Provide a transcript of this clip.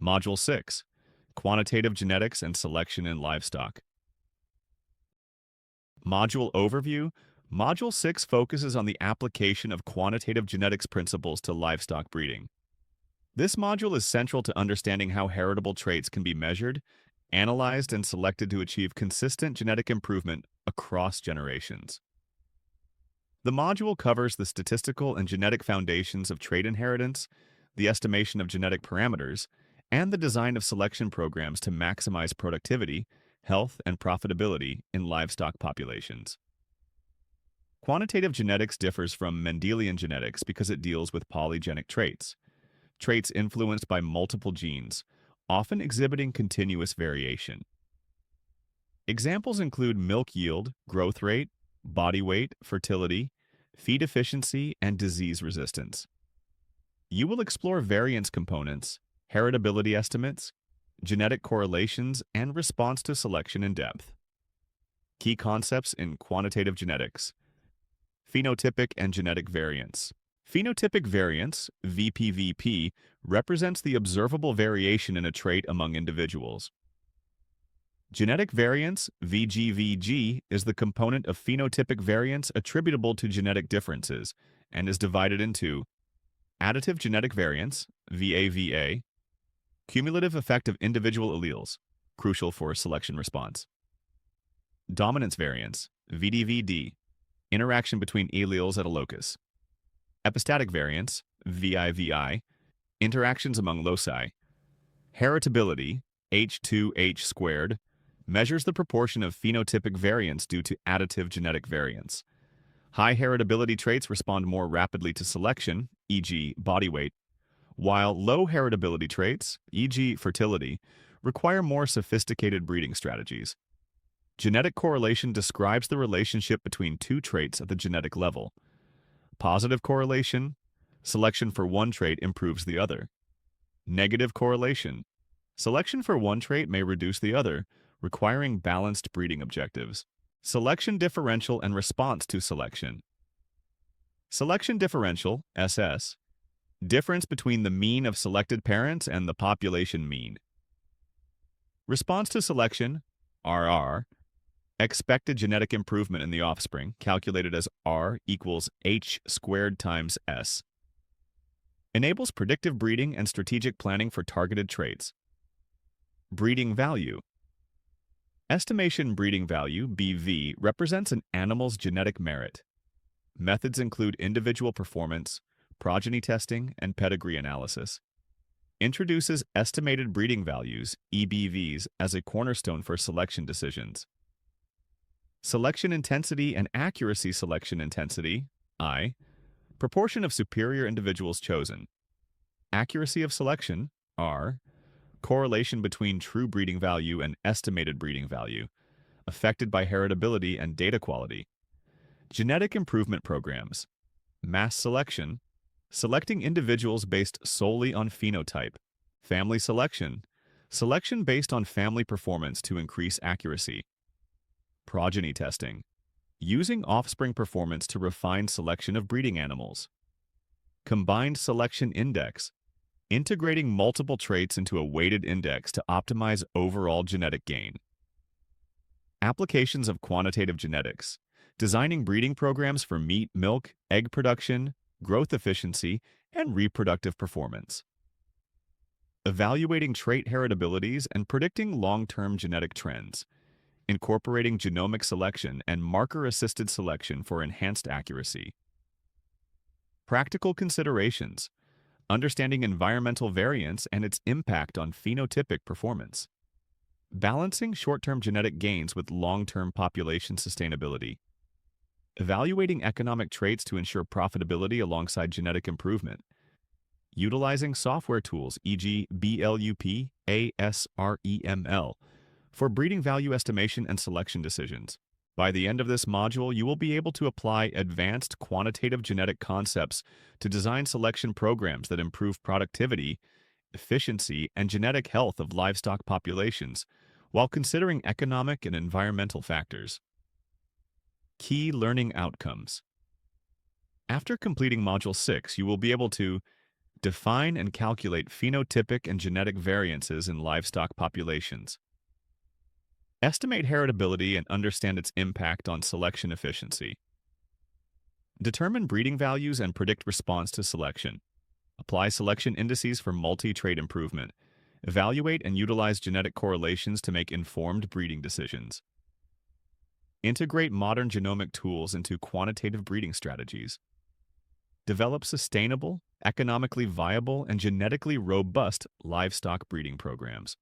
Module 6, Quantitative Genetics and Selection in Livestock. Module Overview. Module 6 focuses on the application of quantitative genetics principles to livestock breeding. This module is central to understanding how heritable traits can be measured, analyzed, and selected to achieve consistent genetic improvement across generations. The module covers the statistical and genetic foundations of trait inheritance, the estimation of genetic parameters, and the design of selection programs to maximize productivity, health, and profitability in livestock populations. Quantitative genetics differs from Mendelian genetics because it deals with polygenic traits, traits influenced by multiple genes, often exhibiting continuous variation. Examples include milk yield, growth rate, body weight, fertility, feed efficiency, and disease resistance. You will explore variance components, heritability estimates, genetic correlations, and response to selection in depth. Key concepts in quantitative genetics: phenotypic and genetic variance. Phenotypic variance, VPVP, represents the observable variation in a trait among individuals. Genetic variance, VGVG, is the component of phenotypic variance attributable to genetic differences and is divided into additive genetic variance, VAVA, cumulative effect of individual alleles, crucial for selection response. Dominance variance, VDVD, interaction between alleles at a locus. Epistatic variance, VIVI, interactions among loci. Heritability, H2H squared, measures the proportion of phenotypic variance due to additive genetic variance. High heritability traits respond more rapidly to selection, e.g. body weight, while low heritability traits, e.g. fertility, require more sophisticated breeding strategies. Genetic correlation describes the relationship between two traits at the genetic level. Positive correlation, selection for one trait improves the other. Negative correlation, selection for one trait may reduce the other, requiring balanced breeding objectives. Selection differential and response to selection. Selection differential, SS, difference between the mean of selected parents and the population mean. Response to selection, RR, expected genetic improvement in the offspring, calculated as R equals H squared times S. Enables predictive breeding and strategic planning for targeted traits. Breeding value. Estimation breeding value, BV, represents an animal's genetic merit. Methods include individual performance, progeny testing, and pedigree analysis. Introduces estimated breeding values, EBVs, as a cornerstone for selection decisions. Selection intensity and accuracy. Selection intensity, I, proportion of superior individuals chosen. Accuracy of selection, R, correlation between true breeding value and estimated breeding value, affected by heritability and data quality. Genetic improvement programs. Mass selection, selecting individuals based solely on phenotype. Family selection, selection based on family performance to increase accuracy. Progeny testing, using offspring performance to refine selection of breeding animals. Combined selection index, integrating multiple traits into a weighted index to optimize overall genetic gain. Applications of quantitative genetics, designing breeding programs for meat, milk, egg production, growth efficiency, and reproductive performance. Evaluating trait heritabilities and predicting long-term genetic trends, incorporating genomic selection and marker-assisted selection for enhanced accuracy. Practical considerations, understanding environmental variance and its impact on phenotypic performance. Balancing short-term genetic gains with long-term population sustainability. Evaluating economic traits to ensure profitability alongside genetic improvement. Utilizing software tools, e.g. BLUP, ASREML, for breeding value estimation and selection decisions. By the end of this module, you will be able to apply advanced quantitative genetic concepts to design selection programs that improve productivity, efficiency, and genetic health of livestock populations, while considering economic and environmental factors. Key learning outcomes. After completing Module 6, you will be able to Define and calculate phenotypic and genetic variances in livestock populations. Estimate heritability and understand its impact on selection efficiency. Determine breeding values and predict response to selection. Apply selection indices for multi-trait improvement. Evaluate and utilize genetic correlations to make informed breeding decisions. Integrate modern genomic tools into quantitative breeding strategies. Develop sustainable, economically viable, and genetically robust livestock breeding programs.